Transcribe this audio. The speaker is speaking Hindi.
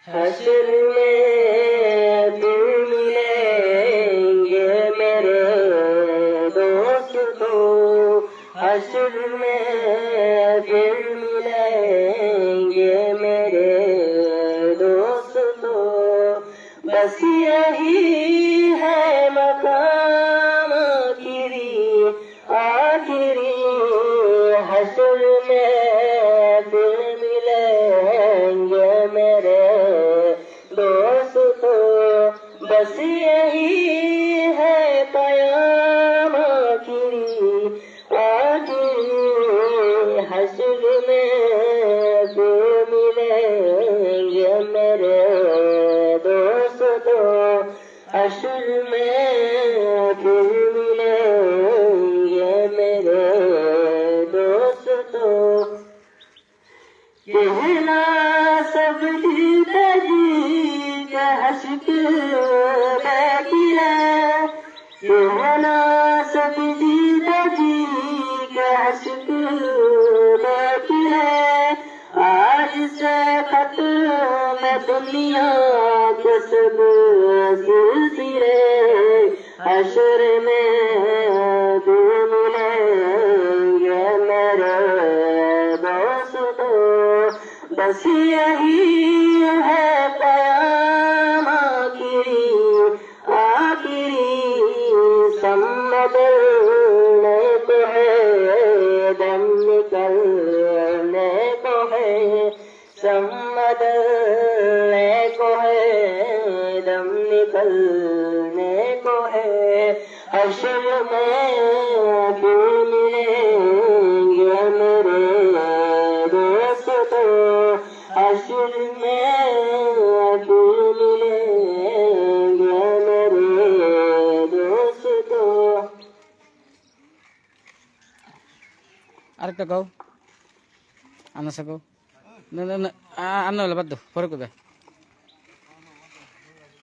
हश्र में फिर मिलेंगे मेरे दोस्तों, हश्र में फिर मिलेंगे मेरे दोस्तों। बस यही है मकाम आखिरी, हश्र में फिर मिलेंगे मेरे दोस्तों। बस यही है क़याम आखिरी, हश्र में फिर मिलेंगे मेरे दोस्तों, हश्र में फिर मिलेंगे मेरे दोस्तों। कहना सब जीता जी का हश्क बाकी है, कहना सब जीता जी का हश्क बाकी है। आज से खत्म दुनिया के सब सिलसिले, हश्र में फिर मिलेंगे मेरे दोस्तों। बस यही है क़याम आखिरी, सम्मत ने को है दम निकलने को है, सम्मत ने को है दम निकलने को है। हश्र में फिर मिलेंगे मेरे दोस्तों, हश्र में फिर मिलेंगे मेरे दोस्तों। আরেকটা কও আনা সাকো না না আন্না হলে বাদ দাও পরে কবে